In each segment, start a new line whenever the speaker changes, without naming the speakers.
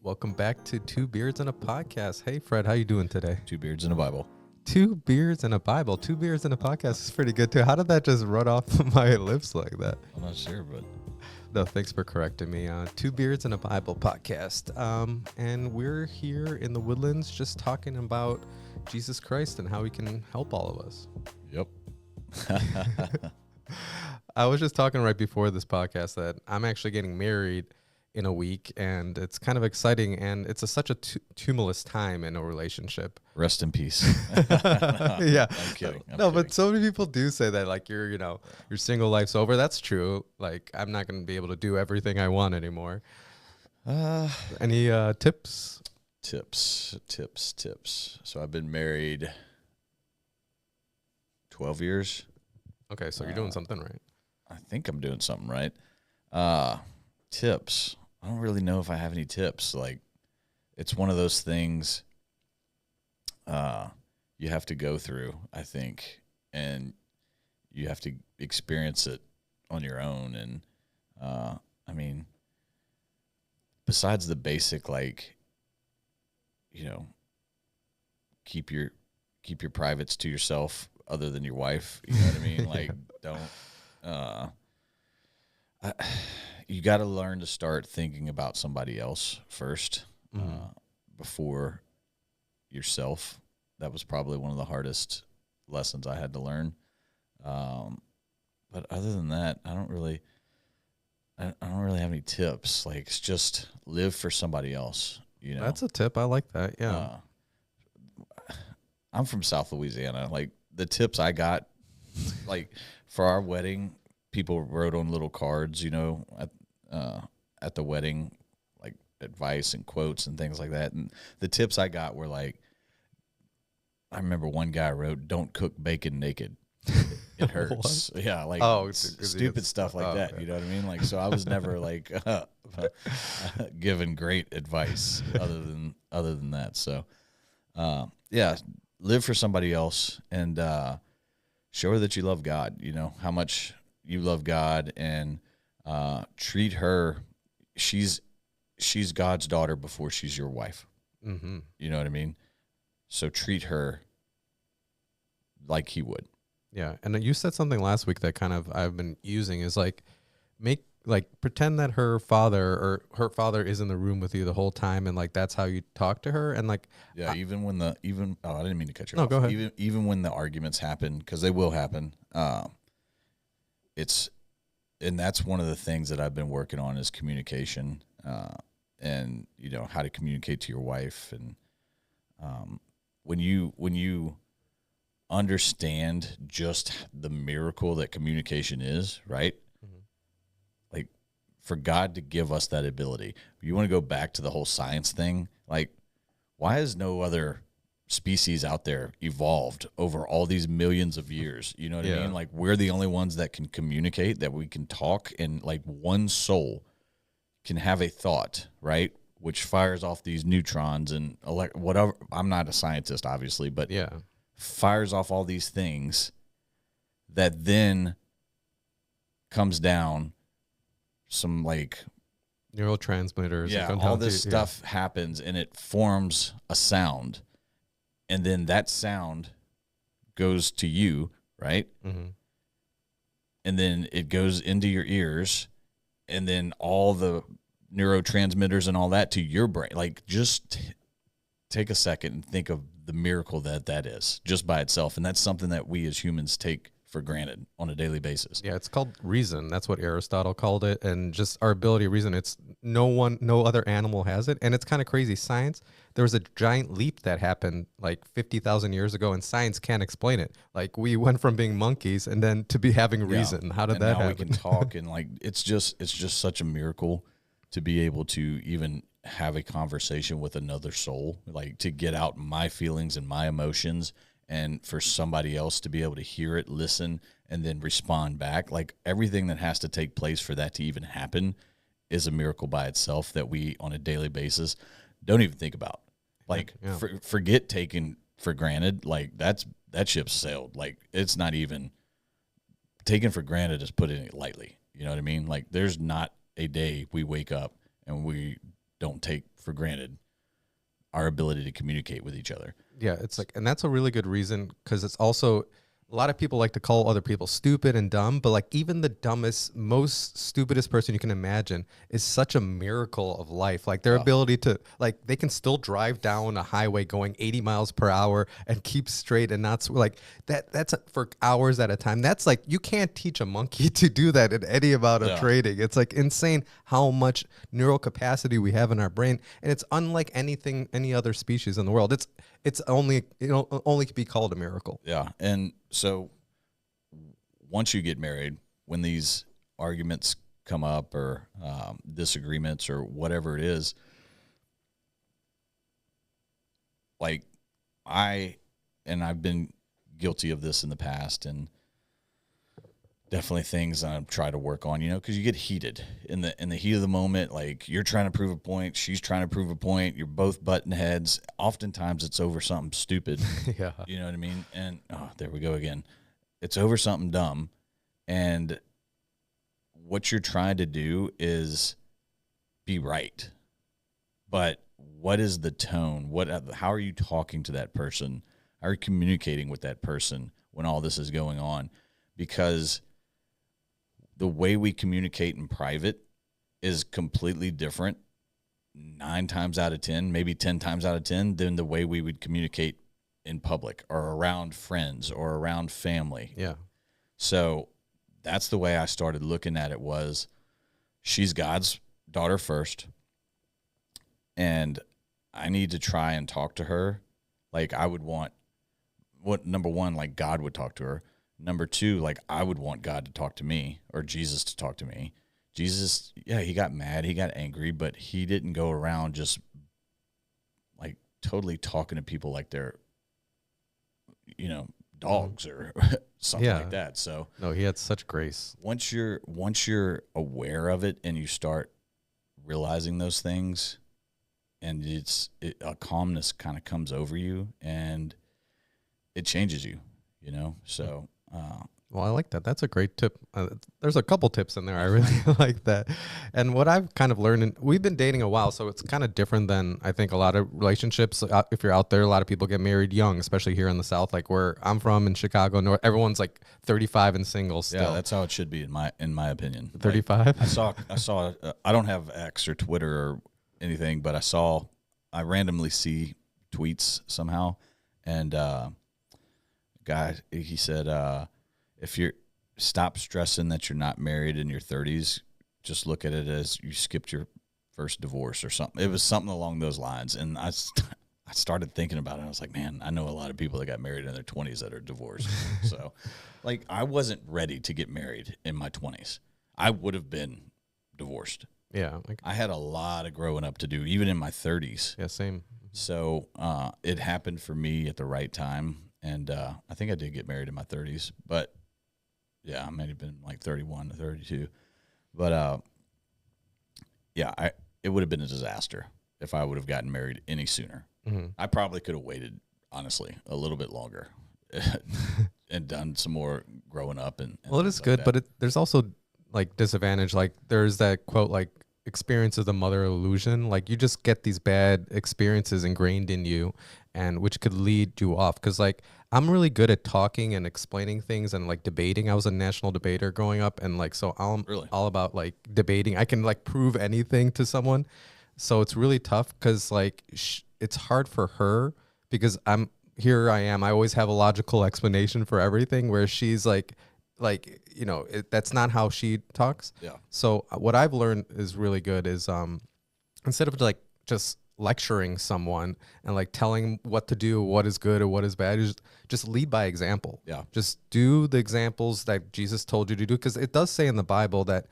Welcome back to Two Beards and a Podcast. Hey, Fred, how you doing today?
Two beards and a Bible.
Two beards and a Bible. Two beards and a podcast is pretty good, too. How did that just run off my lips like that?
I'm not sure, but...
No, thanks for correcting me. Two Beards and a Bible podcast. And we're here in the Woodlands just talking about Jesus Christ and how he can help all of us.
Yep.
I was just talking right before this podcast that I'm actually getting married in a week, and it's kind of exciting, and it's such a tumultuous time in a relationship.
Rest in peace.
Yeah.
I'm kidding.
But so many people do say that, like, your single life's over. That's true. Like, I'm not going to be able to do everything I want anymore. Any tips?
Tips. So I've been married 12 years.
Okay, so you're doing something right.
I think I'm doing something right. Tips. I don't really know if I have any tips. Like, it's one of those things you have to go through, I think, and you have to experience it on your own. And I mean, besides the basic, like, keep your privates to yourself, other than your wife. You know what I mean? Like, don't. You got to learn to start thinking about somebody else first, before yourself. That was probably one of the hardest lessons I had to learn. But other than that, I don't really have any tips. Like, it's just live for somebody else.
That's a tip. I like that. Yeah.
I'm from South Louisiana. Like, the tips I got, like, for our wedding, people wrote on little cards, at the wedding, like, advice and quotes and things like that. And the tips I got were, like, I remember one guy wrote, "Don't cook bacon naked. It hurts." Yeah, like, stupid stuff like that. Okay. You know what I mean? Like, so I was never like given great advice other than that. So, yeah, live for somebody else and show her that you love God. How much you love God, and treat her. She's God's daughter before she's your wife.
Mm-hmm.
You know what I mean? So treat her like he would.
Yeah. And you said something last week that kind of I've been using is pretend that her father is in the room with you the whole time, and like that's how you talk to her. And like,
yeah, I didn't mean to cut you off.
No, go ahead.
Even when the arguments happen, because they will happen, and that's one of the things that I've been working on is communication, and how to communicate to your wife. And when you understand just the miracle that communication is, right? Mm-hmm. Like, for God to give us that ability, you want to go back to the whole science thing. Like, why has no other species out there evolved over all these millions of years? You know what I mean? Like, we're the only ones that can communicate, that we can talk, and like one soul can have a thought, right? Which fires off these neutrons and whatever. I'm not a scientist, obviously, but
yeah,
fires off all these things that then comes down some, like,
neurotransmitters.
Yeah, all this stuff happens, and it forms a sound. And then that sound goes to you, right?
Mm-hmm.
And then it goes into your ears, and then all the neurotransmitters and all that to your brain. Like, just take a second and think of the miracle that is just by itself. And that's something that we as humans take for granted on a daily basis.
Yeah, it's called reason. That's what Aristotle called it. And just our ability to reason. It's no other animal has it. And it's kind of crazy. Science, there was a giant leap that happened like 50,000 years ago, and science can't explain it. Like, we went from being monkeys and then to be having reason. How did that happen?
We can talk, and like, it's just such a miracle to be able to even have a conversation with another soul, like to get out my feelings and my emotions, and for somebody else to be able to hear it, listen, and then respond back. Like, everything that has to take place for that to even happen is a miracle by itself that we on a daily basis don't even think about. Like, forget taken for granted. Like, that ship's sailed. Like, it's not even taken for granted, is putting it lightly. You know what I mean? Like, there's not a day we wake up and we don't take for granted our ability to communicate with each other.
Yeah, it's like, and that's a really good reason, because it's also, a lot of people like to call other people stupid and dumb, but like even the dumbest, most stupidest person you can imagine is such a miracle of life. Like their ability to, like, they can still drive down a highway going 80 miles per hour and keep straight and not like that. That's for hours at a time. That's like, you can't teach a monkey to do that in any amount of training. It's like insane how much neural capacity we have in our brain, and it's unlike anything, any other species in the world. It's only, only be called a miracle.
Yeah. And so once you get married, when these arguments come up or disagreements or whatever it is, like I've been guilty of this in the past, and definitely things I've tried to work on, because you get heated in the heat of the moment. Like you're trying to prove a point, she's trying to prove a point. You're both butting heads. Oftentimes it's over something stupid.
Yeah.
You know what I mean? And there we go again. It's over something dumb. And what you're trying to do is be right. But what is the tone? How are you talking to that person? How are you communicating with that person when all this is going on? Because the way we communicate in private is completely different 9 times out of 10, maybe 10 times out of 10, than the way we would communicate in public or around friends or around family.
Yeah.
So that's the way I started looking at it. Was she's God's daughter first, and I need to try and talk to her like I would want, number one, like God would talk to her. Number two, like I would want God to talk to me, or Jesus to talk to me. Jesus, yeah, he got mad, he got angry, but he didn't go around just like totally talking to people like they're, dogs or something like that. So
no, he had such grace.
Once you're aware of it and you start realizing those things, and a calmness kind of comes over you, and it changes you, So.
Well, I like that. That's a great tip. There's a couple tips in there. I really like that. And what I've kind of learned, and we've been dating a while, so it's kind of different than I think a lot of relationships. If you're out there, a lot of people get married young, especially here in the South, like where I'm from in Chicago. Everyone's like 35 and single still.
Yeah, that's how it should be in my opinion.
35.
Like, I saw. I don't have X or Twitter or anything, but I randomly see tweets somehow, and guy, he said, if you're stop stressing that you're not married in your 30s, just look at it as you skipped your first divorce or something. It was something along those lines. And I started thinking about it. I was like, man, I know a lot of people that got married in their 20s that are divorced. So like, I wasn't ready to get married in my 20s. I would have been divorced.
Yeah.
I had a lot of growing up to do, even in my 30s.
Yeah, same.
So it happened for me at the right time. And I think I did get married in my 30s, but yeah, I might have been like 31 to 32. But it would have been a disaster if I would have gotten married any sooner. Mm-hmm. I probably could have waited, honestly, a little bit longer and done some more growing up. And
well, it is good, but there's also like disadvantage. Like there's that quote, like, experience is the mother of illusion. Like you just get these bad experiences ingrained in you, and which could lead you off. Because like I'm really good at talking and explaining things and like debating. I was a national debater growing up, and like so I'm all about like debating. I can like prove anything to someone. So it's really tough because like it's hard for her, because I am. I always have a logical explanation for everything, where she's like that's not how she talks.
Yeah.
So what I've learned is really good is instead of like just lecturing someone and like telling what to do, what is good or what is bad, just lead by example.
Yeah.
Just do the examples that Jesus told you to do, because it does say in the Bible that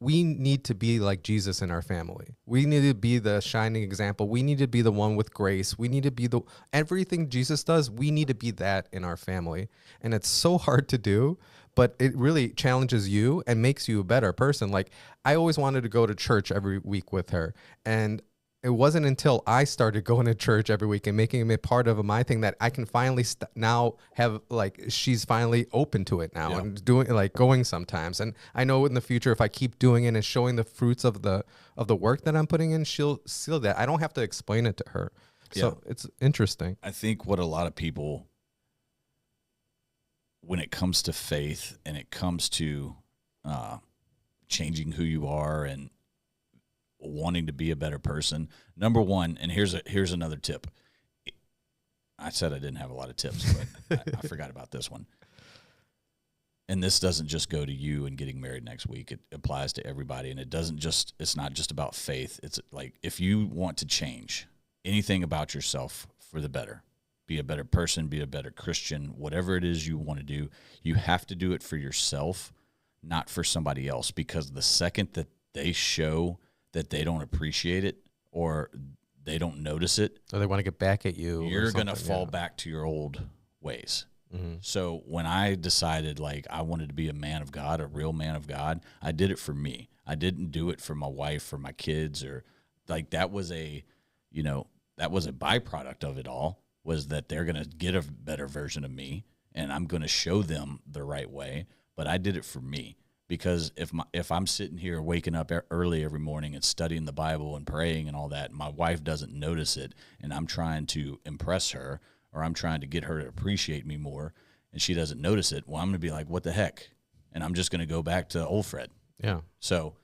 we need to be like Jesus in our family. We need to be the shining example. We need to be the one with grace. We need to be everything Jesus does. We need to be that in our family. And it's so hard to do, but it really challenges you and makes you a better person. Like I always wanted to go to church every week with her, and it wasn't until I started going to church every week and making it part of my thing that I can finally now have, like, she's finally open to it now and doing, like, going sometimes. And I know in the future, if I keep doing it and showing the fruits of the work that I'm putting in, she'll see that. I don't have to explain it to her. So it's interesting.
I think what a lot of people, when it comes to faith and it comes to changing who you are and wanting to be a better person, number one, and here's another tip. I said I didn't have a lot of tips, but I forgot about this one. And this doesn't just go to you and getting married next week. It applies to everybody, and it's not just about faith. It's like, if you want to change anything about yourself for the better, be a better person, be a better Christian, whatever it is you want to do, you have to do it for yourself, not for somebody else. Because the second that they show that they don't appreciate it or they don't notice it,
or they want to get back at you,
you're going to fall back to your old ways. Mm-hmm. So when I decided, like, I wanted to be a man of God, a real man of God, I did it for me. I didn't do it for my wife or my kids, or like, that was a byproduct of it all, was that they're going to get a better version of me and I'm going to show them the right way. But I did it for me, because if I'm sitting here waking up early every morning and studying the Bible and praying and all that, and my wife doesn't notice it, and I'm trying to impress her, or I'm trying to get her to appreciate me more, and she doesn't notice it, well, I'm going to be like, what the heck? And I'm just going to go back to old Fred.
Yeah.
So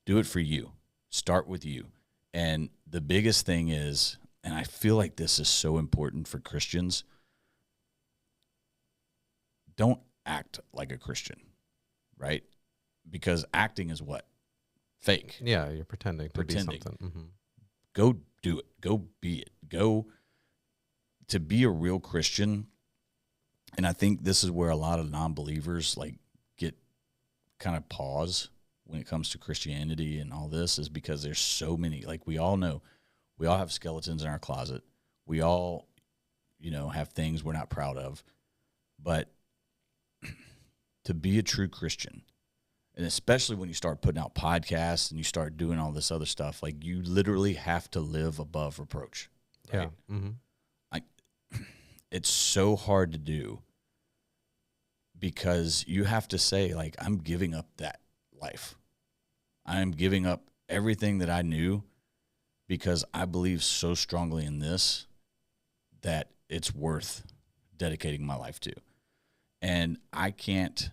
do it for you. Start with you. And the biggest thing is, and I feel like this is so important for Christians, don't act like a Christian, right? Because acting is what? Fake.
Yeah, you're pretending to be something. Mm-hmm.
Go do it. Go be it. Go to be a real Christian. And I think this is where a lot of non-believers like get kind of pause when it comes to Christianity and all this, is because there's so many, like, we all know, we all have skeletons in our closet. We all, have things we're not proud of. But to be a true Christian, and especially when you start putting out podcasts and you start doing all this other stuff, like, you literally have to live above reproach. Right?
Yeah. Mm-hmm.
It's so hard to do, because you have to say, like, I'm giving up that life. I'm giving up everything that I knew, because I believe so strongly in this that it's worth dedicating my life to. And I can't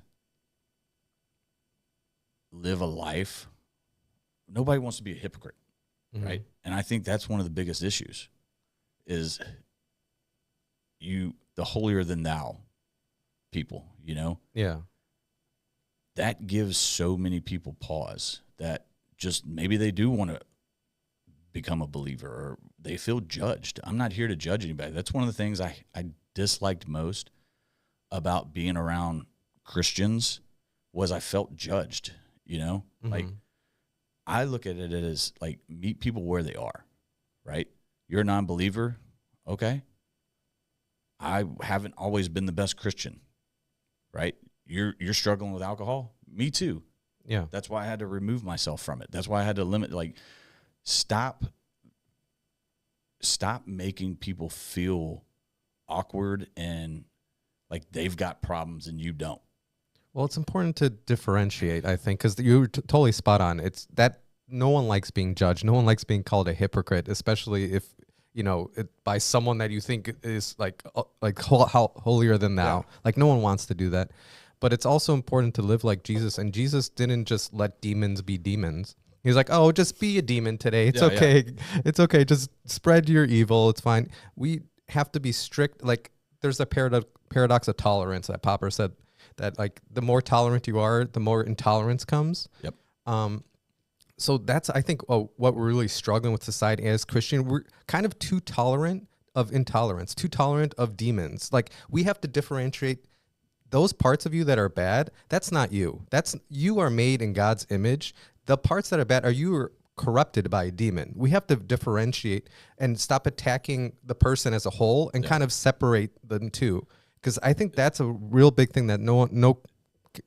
live a life. Nobody wants to be a hypocrite, mm-hmm. right? And I think that's one of the biggest issues, is the holier than thou people,
Yeah.
That gives so many people pause, that just maybe they do want to become a believer, or they feel judged. I'm not here to judge anybody. That's one of the things I disliked most about being around Christians, was I felt judged, Mm-hmm. Like, I look at it as, like, meet people where they are, right? You're a non-believer, okay? I haven't always been the best Christian, right? You're struggling with alcohol? Me too.
Yeah.
That's why I had to remove myself from it. That's why I had to limit, like, stop making people feel awkward and like they've got problems and you don't.
Well, it's important to differentiate, I think, because you're totally spot on. It's that no one likes being judged. No one likes being called a hypocrite, especially if, by someone that you think is like holier than thou. Yeah. Like, no one wants to do that. But it's also important to live like Jesus. And Jesus didn't just let demons be demons. He's like, oh, just be a demon today. It's okay. Yeah. It's okay. Just spread your evil. It's fine. We have to be strict. Like, there's a paradox of tolerance that Popper said, that, like, the more tolerant you are, the more intolerance comes.
Yep.
So that's, I think, what we're really struggling with society as Christian. We're kind of too tolerant of intolerance, too tolerant of demons. Like, we have to differentiate those parts of you that are bad. That's not you. You are made in God's image. The parts that are bad are you are corrupted by a demon. We have to differentiate and stop attacking the person as a whole and kind of separate them too. Because I think that's a real big thing that no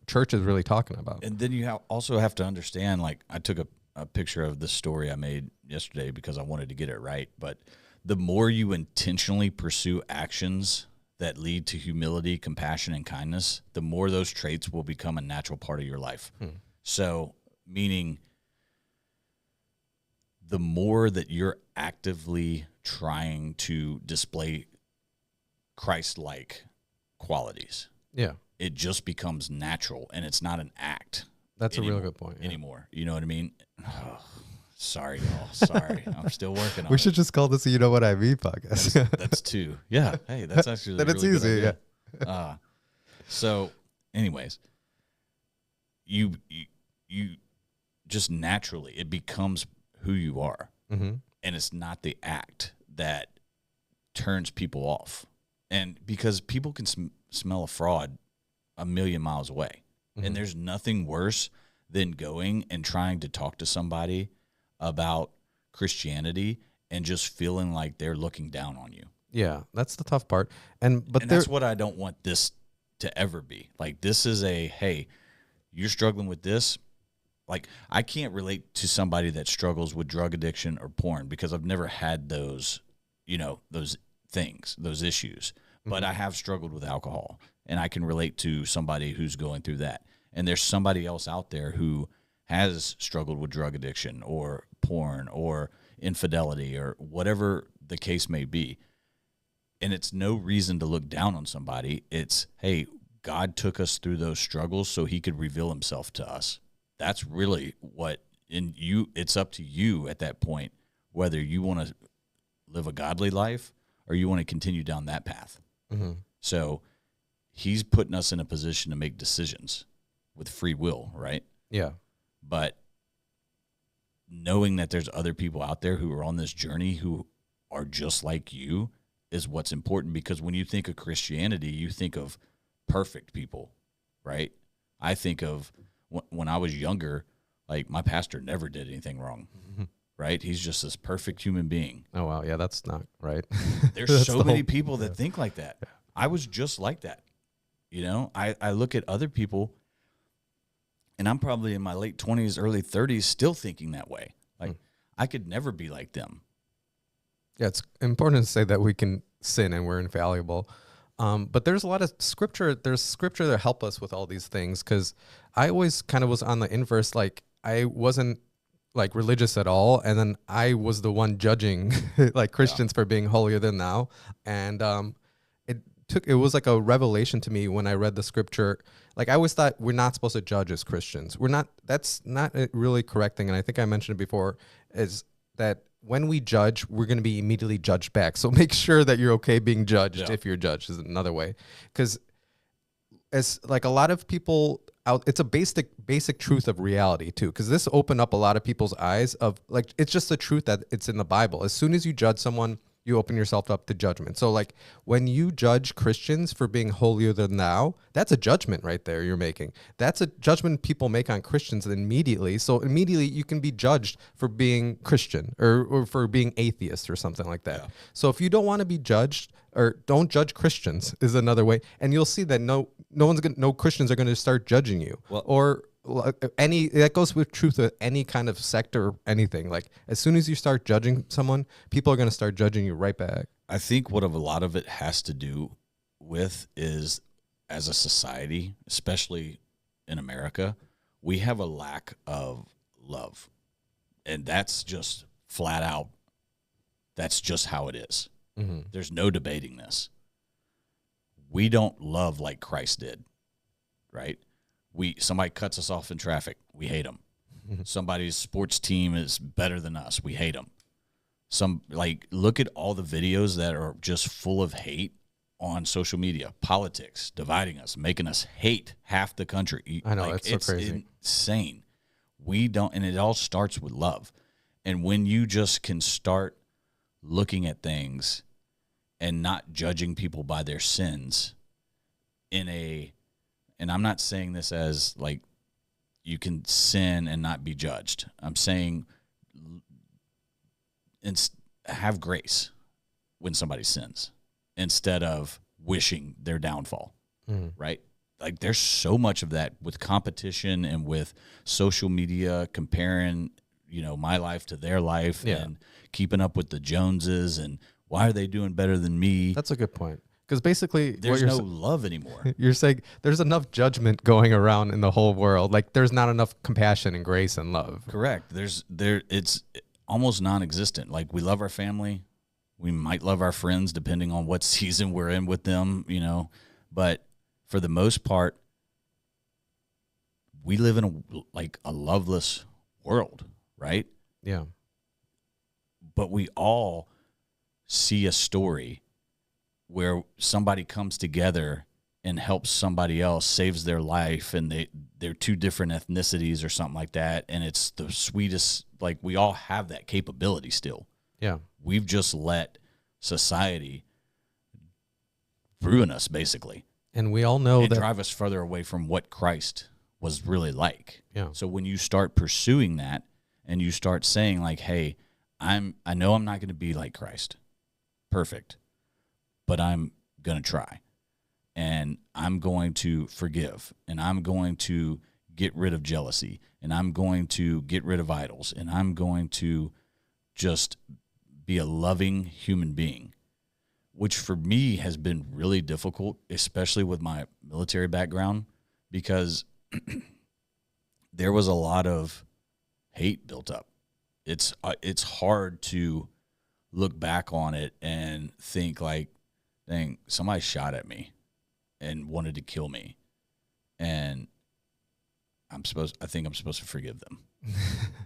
church is really talking about.
And then you also have to understand, like, I took a picture of the story I made yesterday because I wanted to get it right. But the more you intentionally pursue actions that lead to humility, compassion, and kindness, the more those traits will become a natural part of your life. So, meaning the more that you're actively trying to display Christ-like qualities,
Yeah.
it just becomes natural, and it's not an act.
That's a real good point. Yeah.
Anymore. You know what I mean? Oh, sorry, y'all. Sorry. I'm still working on
We
it.
should just call this a You Know What I Mean podcast.
That's two. Yeah. Hey, that's actually
Then
a
it's
really
easy.
good idea. So anyways, you just naturally, it becomes who you are.
Mm-hmm.
And it's not the act that turns people off. And because people can smell a fraud a million miles away.
Mm-hmm.
And there's nothing worse than going and trying to talk to somebody about Christianity and just feeling like they're looking down on you.
Yeah, that's the tough part. And
that's what I don't want this to ever be. Like, this is hey, you're struggling with this. Like, I can't relate to somebody that struggles with drug addiction or porn because I've never had those, those things, those issues. Mm-hmm. But I have struggled with alcohol, and I can relate to somebody who's going through that. And there's somebody else out there who has struggled with drug addiction or porn or infidelity or whatever the case may be. And it's no reason to look down on somebody. It's, hey, God took us through those struggles so he could reveal himself to us. That's really it's up to you at that point, whether you want to live a godly life or you want to continue down that path. Mm-hmm. So he's putting us in a position to make decisions with free will, right?
Yeah.
But knowing that there's other people out there who are on this journey who are just like you is what's important, because when you think of Christianity, you think of perfect people, right? I think of when I was younger, like, my pastor never did anything wrong, mm-hmm. right? He's just this perfect human being.
Oh, wow. Yeah, that's not right.
There's so many people that think like that. Yeah. I was just like that. I look at other people, and I'm probably in my late 20s, early 30s, still thinking that way. Like, I could never be like them.
Yeah, it's important to say that we can sin and we're infallible. But there's a lot of scripture. There's scripture that help us with all these things, because I always kind of was on the inverse. Like, I wasn't like religious at all, and then I was the one judging like Christians for being holier than thou. And it was like a revelation to me when I read the scripture. Like, I always thought we're not supposed to judge as Christians. That's not a really correct thing. And I think I mentioned it before, is that when we judge, we're going to be immediately judged back. So make sure that you're okay being judged if you're judged, is another way. Because as like a lot of people out, it's a basic truth of reality too. Because this opened up a lot of people's eyes of, like, it's just the truth that it's in the Bible. As soon as you judge someone, you open yourself up to judgment. So, like, when you judge Christians for being holier than thou, that's a judgment right there you're making. That's a judgment people make on Christians immediately. So immediately you can be judged for being Christian or for being atheist or something like that. Yeah. So if you don't want to be judged, or don't judge Christians, is another way. And you'll see that no Christians are going to start judging you. Well, or that goes with truth of any kind of sector or anything. Like, as soon as you start judging someone, people are going to start judging you right back.
I think what a lot of it has to do with is, as a society, especially in America, we have a lack of love. And that's just flat out, that's just how it is. Mm-hmm. There's no debating this. We don't love like Christ did, right? Somebody cuts us off in traffic, we hate them. Somebody's sports team is better than us, we hate them. Look at all the videos that are just full of hate on social media, politics, dividing us, making us hate half the country.
I know, it's so crazy.
Insane. And it all starts with love. And when you just can start looking at things and not judging people by their sins and I'm not saying this as like you can sin and not be judged. I'm saying have grace when somebody sins instead of wishing their downfall, right? Like, there's so much of that with competition and with social media, comparing, my life to their life and keeping up with the Joneses and why are they doing better than me?
That's a good point. Because basically,
There's no love anymore.
You're saying there's enough judgment going around in the whole world. Like there's not enough compassion and grace and love.
Correct. It's almost non-existent. Like we love our family. We might love our friends depending on what season we're in with them, but for the most part, we live in a loveless world, right?
Yeah.
But we all see a story where somebody comes together and helps somebody else, saves their life, and they're two different ethnicities or something like that, and it's the sweetest. Like we all have that capability still.
Yeah.
We've just let society ruin us, basically.
And we all know that
drive us further away from what Christ was really like.
Yeah.
So when you start pursuing that and you start saying like, hey, I know I'm not going to be like Christ. Perfect. But I'm going to try. And I'm going to forgive. And I'm going to get rid of jealousy. And I'm going to get rid of idols. And I'm going to just be a loving human being, which for me has been really difficult, especially with my military background, because there was a lot of hate built up. It's hard to look back on it and think like, dang, somebody shot at me and wanted to kill me, and I think I'm supposed to forgive them.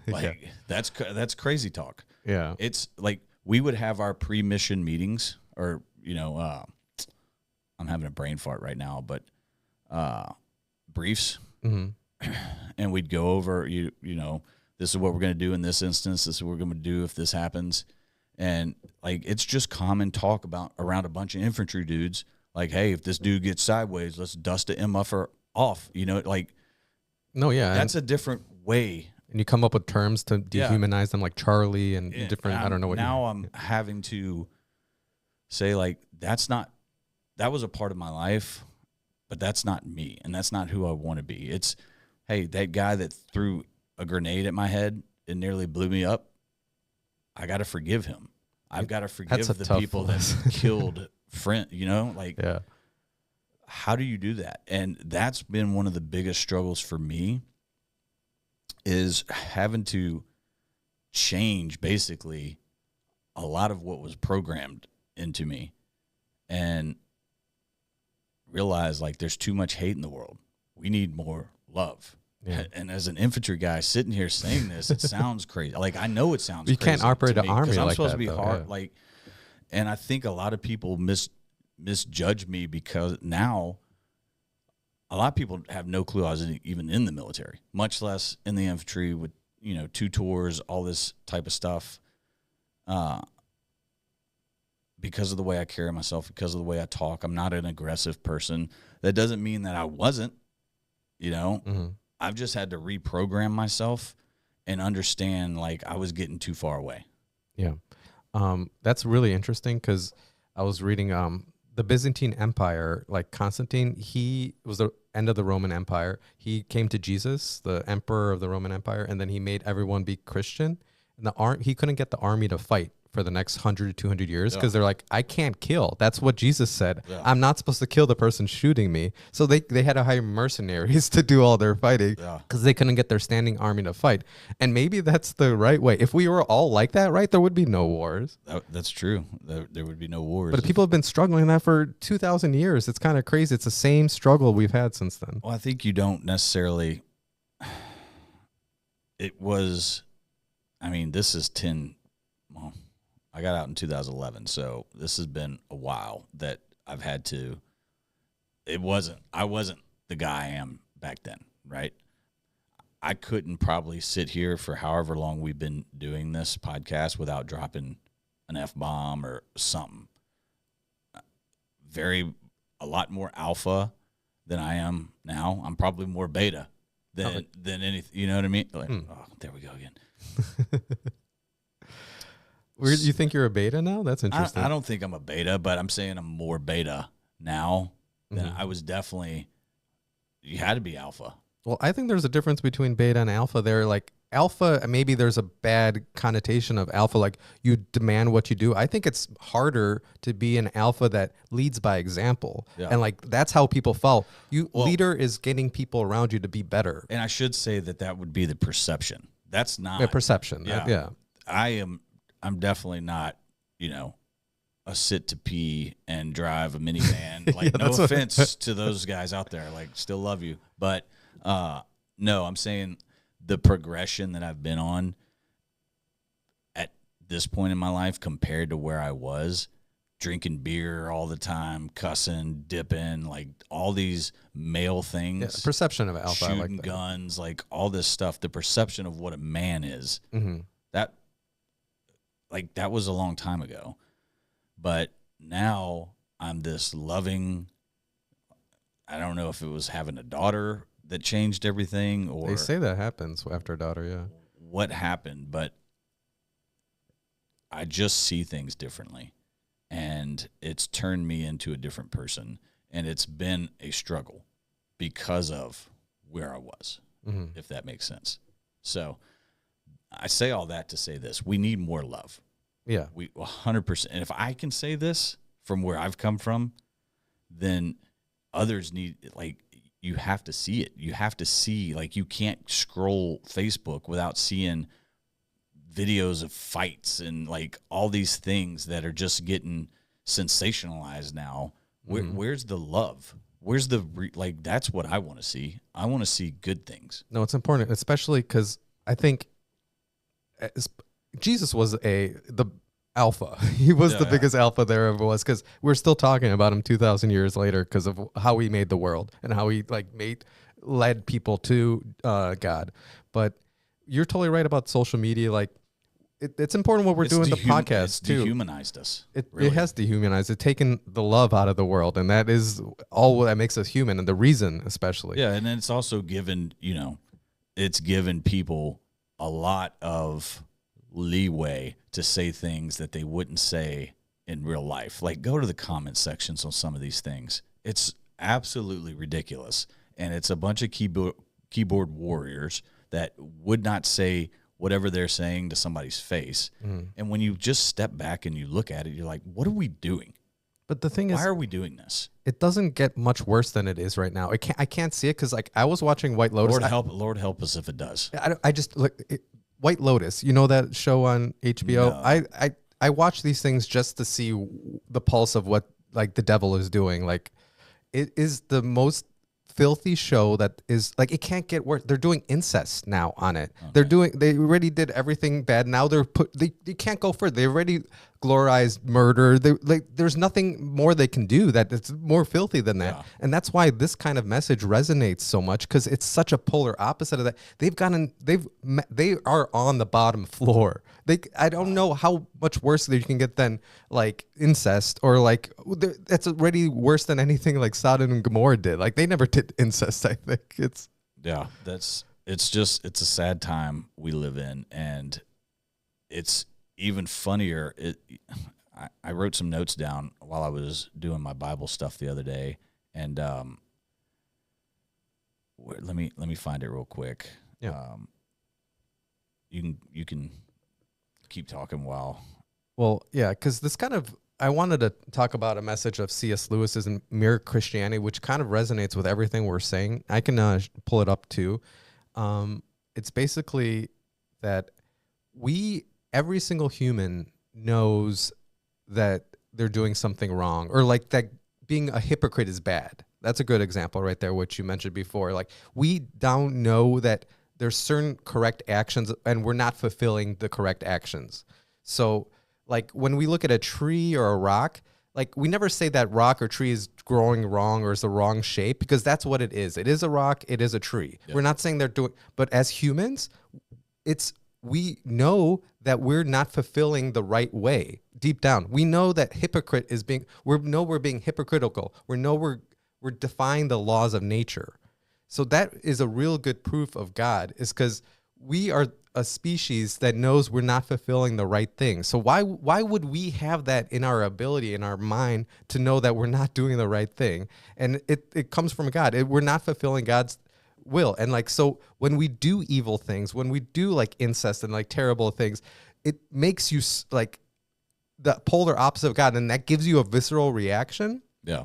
Like that's crazy talk.
Yeah.
It's like we would have our pre-mission meetings, or I'm having a brain fart right now, but briefs, and we'd go over this is what we're going to do in this instance. This is what we're going to do if this happens, and like it's just common talk around a bunch of infantry dudes. Like, hey, if this dude gets sideways, let's dust the MFR off.
No, yeah,
that's a different way.
And you come up with terms to dehumanize them, like Charlie and different. I don't know what.
Now I'm having to say like that was a part of my life, but that's not me, and that's not who I want to be. It's, hey, that guy that threw a grenade at my head and nearly blew me up, I got to forgive him. I've got to forgive the people that killed friend.
Yeah.
How do you do that? And that's been one of the biggest struggles for me, is having to change basically a lot of what was programmed into me and realize like there's too much hate in the world. We need more love. Yeah. And as an infantry guy sitting here saying this, it sounds crazy. Like I know it sounds crazy.
You can't operate an army like
I'm supposed
that,
to be
though,
hard. Yeah. And I think a lot of people misjudge me because now a lot of people have no clue I was even in the military, much less in the infantry with, 2 tours, all this type of stuff. Because of the way I carry myself, because of the way I talk, I'm not an aggressive person. That doesn't mean that I wasn't, I've just had to reprogram myself and understand like I was getting too far away.
Yeah. That's really interesting because I was reading the Byzantine Empire, like Constantine, he was the end of the Roman Empire. He came to Jesus, the emperor of the Roman Empire, and then he made everyone be Christian. And he couldn't get the army to fight for the next 100 to 200 years because they're like, I can't kill. That's what Jesus said. Yeah. I'm not supposed to kill the person shooting me. So they had to hire mercenaries to do all their fighting because they couldn't get their standing army to fight. And maybe that's the right way. If we were all like that, right, there would be no wars.
That's true. There would be no wars.
But people have been struggling that for 2,000 years. It's kind of crazy. It's the same struggle we've had since then.
Well, I think you don't necessarily... It was... I mean, this is 10... Well, I got out in 2011, so this has been a while that I've had to. I wasn't the guy I am back then, right? I couldn't probably sit here for however long we've been doing this podcast without dropping an F-bomb or something. A lot more alpha than I am now. I'm probably more beta than anything. You know what I mean? Like, oh, there we go again.
You think you're a beta now? That's interesting.
I don't think I'm a beta, but I'm saying I'm more beta now than I was definitely. You had to be alpha.
Well, I think there's a difference between beta and alpha. They're like alpha, maybe there's a bad connotation of alpha, like you demand what you do. I think it's harder to be an alpha that leads by example.
Yeah.
And like, that's how people follow. Leader is getting people around you to be better.
And I should say that would be the perception. That's not
Yeah, perception. Yeah.
I'm definitely not, a sit to pee and drive a minivan. Like, no offense to those guys out there. Like, still love you. But no, I'm saying the progression that I've been on at this point in my life compared to where I was, drinking beer all the time, cussing, dipping, like all these male things.
Yeah, perception of alpha.
Shooting
like
guns, like all this stuff. The perception of what a man is.
Mm-hmm.
That was a long time ago. But now I'm this loving, I don't know if it was having a daughter that changed everything, or
they say that happens after a daughter. Yeah.
What happened, but I just see things differently, and it's turned me into a different person, and it's been a struggle because of where I was, if that makes sense. So I say all that to say this: we need more love.
Yeah,
we 100%. And if I can say this from where I've come from, then others need, like, you have to see it. You have to see, like, you can't scroll Facebook without seeing videos of fights and like all these things that are just getting sensationalized now. Where's the love? Where's the like? That's what I want to see. I want to see good things.
No, it's important, especially because I think Jesus was the alpha. He was the biggest alpha there ever was, because we're still talking about him 2,000 years later because of how he made the world and how he like led people to God. But you're totally right about social media. Like, it's important what we're doing the podcast too.
Dehumanized us.
It has dehumanized. It's taken the love out of the world, and that is all that makes us human, and the reason especially.
Yeah, and then it's also given, it's given people a lot of leeway to say things that they wouldn't say in real life. Like, go to the comment sections on some of these things. It's absolutely ridiculous, and it's a bunch of keyboard warriors that would not say whatever they're saying to somebody's face. And when you just step back and you look at it, you're like, what are we doing?
But the thing is,
why are we doing this?
It doesn't get much worse than it is right now. I can't see it because, like, I was watching White Lotus.
Lord help us if it does.
I just look White Lotus. You know that show on HBO? No. I watch these things just to see the pulse of what like the devil is doing. Like, it is the most filthy show that is, like, it can't get worse. They're doing incest now on it. Okay. They already did everything bad. Now they can't go further. They already glorified murder. There's nothing more they can do that's more filthy than that. Yeah. And that's why this kind of message resonates so much, because it's such a polar opposite of that. They are on the bottom floor. I don't know how much worse you can get than like incest, or like that's already worse than anything like Sodom and Gomorrah did. Like, they never did incest. I think it's a sad time we live in, and it's even funnier. I wrote some notes down while I was doing my Bible stuff the other day, and let me find it real quick. Yeah.
You can keep talking while.
Well, yeah, because I wanted to talk about a message of C.S. Lewis's in Mere Christianity, which kind of resonates with everything we're saying. I can pull it up too. It's basically that every single human knows that they're doing something wrong, or like that being a hypocrite is bad. That's a good example right there, which you mentioned before. Like, we don't know that there's certain correct actions and we're not fulfilling the correct actions. So like, when we look at a tree or a rock, like, we never say that rock or tree is growing wrong or is the wrong shape, because that's what it is. It is a rock. It is a tree. Yep. We're not saying they're doing, but as humans, we know that we're not fulfilling the right way deep down. We know that we're being hypocritical. We're defying the laws of nature. So that is a real good proof of God, is because we are a species that knows we're not fulfilling the right thing. So why would we have that in our ability, in our mind, to know that we're not doing the right thing? And it comes from God. We're not fulfilling God's will. And like, so when we do evil things, when we do like incest and like terrible things, it makes you like the polar opposite of God. And that gives you a visceral reaction.
Yeah.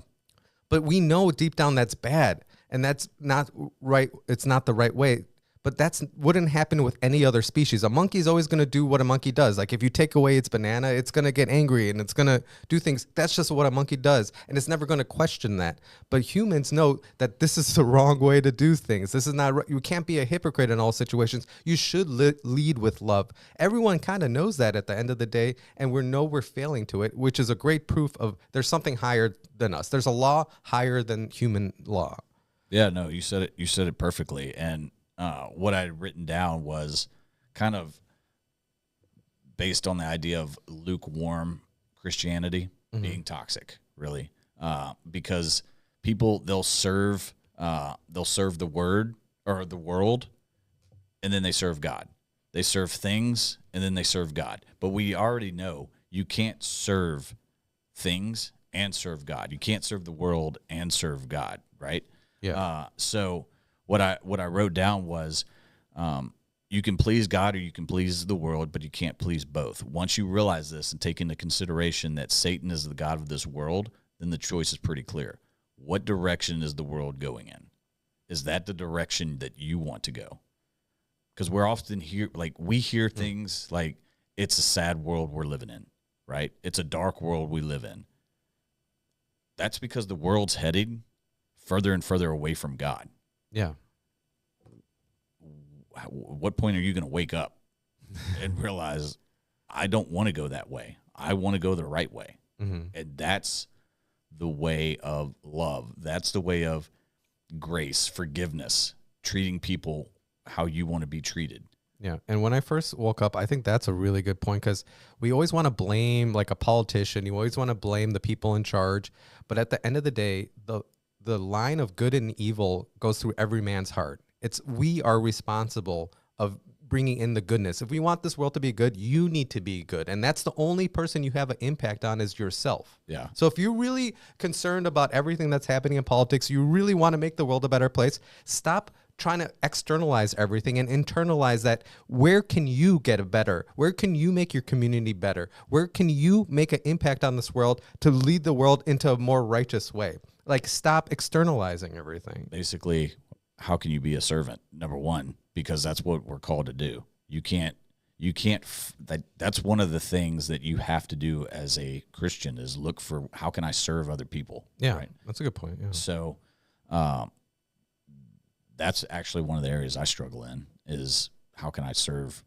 But we know deep down that's bad. And that's not right. It's not the right way. But that's wouldn't happen with any other species. A monkey's always going to do what a monkey does. Like if you take away its banana, it's going to get angry and it's going to do things. That's just what a monkey does. And it's never going to question that. But humans know that this is the wrong way to do things. This is not right. You can't be a hypocrite in all situations. You should lead with love. Everyone kind of knows that at the end of the day. And we're failing to it, which is a great proof of there's something higher than us. There's a law higher than human law.
Yeah, no, you said it. You said it perfectly. And what I had written down was kind of based on the idea of lukewarm Christianity being toxic, really, because people they'll serve the word or the world, and then they serve God. They serve things, and then they serve God. But we already know you can't serve things and serve God. You can't serve the world and serve God, right?
Yeah.
So what I wrote down was you can please God or you can please the world, but you can't please both. Once you realize this and take into consideration that Satan is the god of this world, then the choice is pretty clear. What direction is the world going in? Is that the direction that you want to go? Because we're often we hear things like it's a sad world we're living in, right? It's a dark world we live in. That's because the world's heading further and further away from God.
Yeah.
What point are you going to wake up and realize I don't want to go that way? I want to go the right way. And that's the way of love. That's the way of grace, forgiveness, treating people how you want to be treated.
Yeah. And when I first woke up, I think that's a really good point because we always want to blame like a politician. You always want to blame the people in charge. But at the end of the day, the line of good and evil goes through every man's heart. We are responsible of bringing in the goodness. If we want this world to be good, you need to be good. And that's the only person you have an impact on is yourself.
Yeah.
So if you're really concerned about everything that's happening in politics, you really want to make the world a better place, stop trying to externalize everything and internalize that. Where can you get a better? Where can you make your community better? Where can you make an impact on this world to lead the world into a more righteous way? Like, stop externalizing everything.
Basically, how can you be a servant? Number one, because that's what we're called to do. That's one of the things that you have to do as a Christian is look for how can I serve other people?
Yeah,
right?
That's a good point. Yeah.
So, that's actually one of the areas I struggle in is how can I serve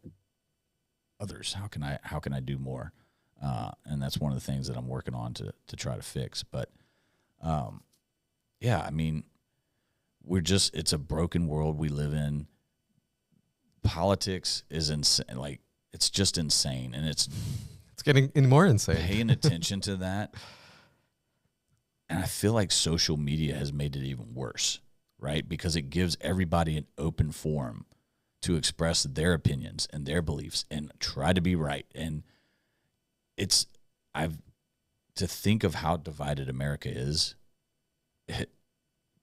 others? How can I do more? And that's one of the things that I'm working on to try to fix. But, yeah, I mean, it's a broken world we live in. Politics is insane. Like, it's just insane. And it's
getting more insane.
Paying attention to that. And I feel like social media has made it even worse, right? Because it gives everybody an open forum to express their opinions and their beliefs and try to be right. And to think of how divided America is,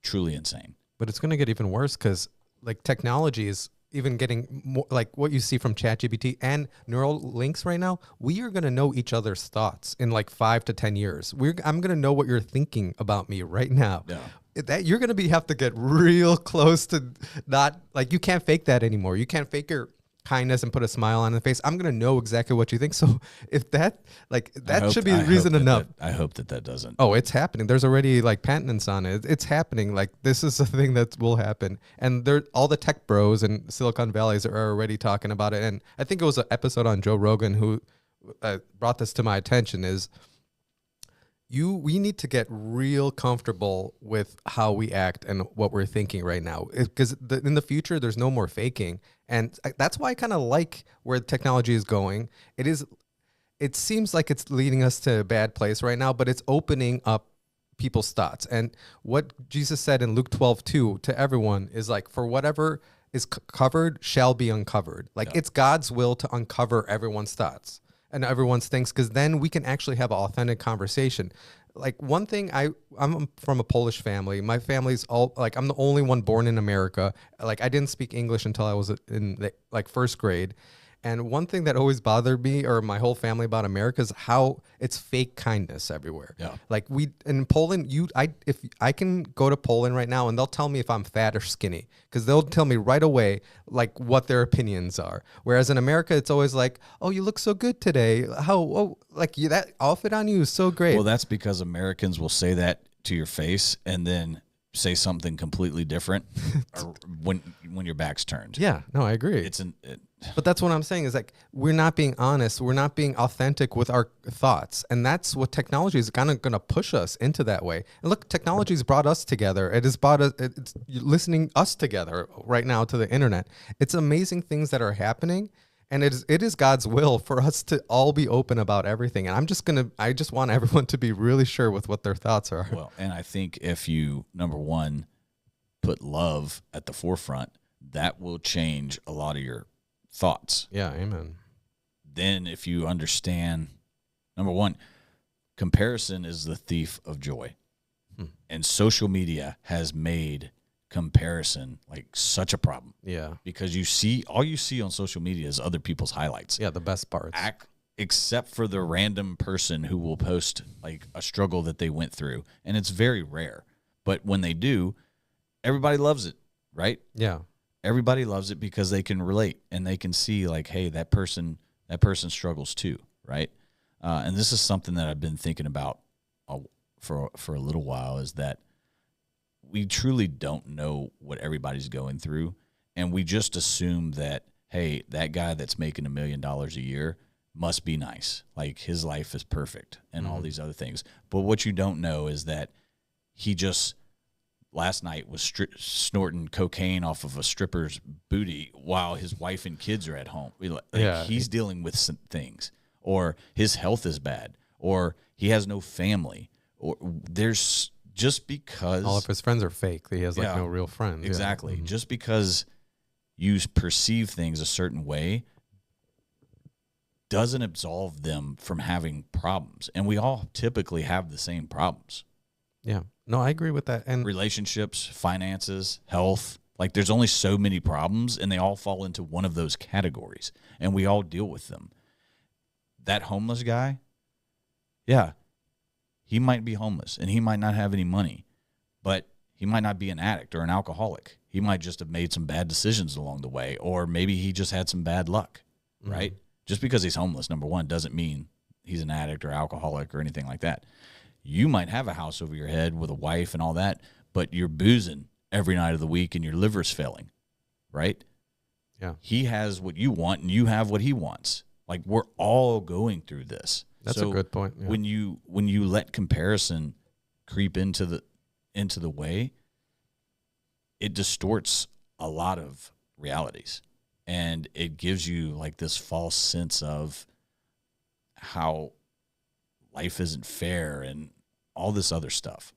truly insane.
But it's going to get even worse because like technology is even getting more like what you see from ChatGPT and neural links right now. We are going to know each other's thoughts in like 5 to 10 years. I'm going to know what you're thinking about me right now.
Yeah.
That you're going to have to get real close to not like you can't fake that anymore. You can't fake your kindness and put a smile on the face. I'm going to know exactly what you think. So if that should be reason enough.
I hope that doesn't.
Oh, it's happening. There's already like patents on it. It's happening. Like this is a thing that will happen. And all the tech bros in Silicon Valleys are already talking about it. And I think it was an episode on Joe Rogan who brought this to my attention is we need to get real comfortable with how we act and what we're thinking right now. Because in the future, there's no more faking. And that's why I kind of like where technology is going. It seems like it's leading us to a bad place right now, but it's opening up people's thoughts. And what Jesus said in Luke 12:2 to everyone is like, for whatever is covered shall be uncovered. Like It's God's will to uncover everyone's thoughts. and everyone's things, because then we can actually have an authentic conversation. Like one thing, I'm from a Polish family. My family's all like, I'm the only one born in America. Like I didn't speak English until I was in like first grade. And one thing that always bothered me or my whole family about America is how it's fake kindness everywhere.
Yeah.
Like we in Poland, if I can go to Poland right now and they'll tell me if I'm fat or skinny, because they'll tell me right away like what their opinions are. Whereas in America, it's always like, oh, you look so good today. That outfit on you is so great.
Well, that's because Americans will say that to your face and then say something completely different when your back's turned.
Yeah, no, I agree. But that's what I'm saying is like, we're not being honest. We're not being authentic with our thoughts. And that's what technology is kind of going to push us into that way. And look, technology's brought us together. It has brought us, it's listening us together right now to the internet. It's amazing things that are happening. And it is God's will for us to all be open about everything. And I just want everyone to be really sure with what their thoughts are.
Well, and I think if you, number one, put love at the forefront, that will change a lot of your thoughts.
Yeah, amen.
Then if you understand, number one, comparison is the thief of joy. And social media has made comparison like such a problem.
Yeah.
Because all you see on social media is other people's highlights.
Yeah, the best parts.
Except for the random person who will post like a struggle that they went through. And it's very rare. But when they do, everybody loves it, right?
Yeah.
Everybody loves it because they can relate and they can see like, hey, that person struggles too, right? And this is something that I've been thinking about for a little while, is that we truly don't know what everybody's going through, and we just assume that, hey, that guy that's making $1 million a year must be nice, like his life is perfect and all these other things. But what you don't know is that he just last night was snorting cocaine off of a stripper's booty while his wife and kids are at home. He's dealing with some things, or his health is bad, or he has no family, or there's just because
all of his friends are fake. He has no real friends.
Exactly.
Yeah.
Just because you perceive things a certain way doesn't absolve them from having problems. And we all typically have the same problems.
Yeah. No, I agree with that. And
relationships, finances, health, like there's only so many problems and they all fall into one of those categories and we all deal with them. That homeless guy, yeah, he might be homeless and he might not have any money, but he might not be an addict or an alcoholic. He might just have made some bad decisions along the way, or maybe he just had some bad luck, right? Just because he's homeless, number one, doesn't mean he's an addict or alcoholic or anything like that. You might have a house over your head with a wife and all that, but you're boozing every night of the week and your liver's failing, right?
Yeah.
He has what you want and you have what he wants. Like, we're all going through this.
That's a good point. Yeah.
When you let comparison creep into the way, it distorts a lot of realities. And it gives you like this false sense of how life isn't fair and all this other stuff.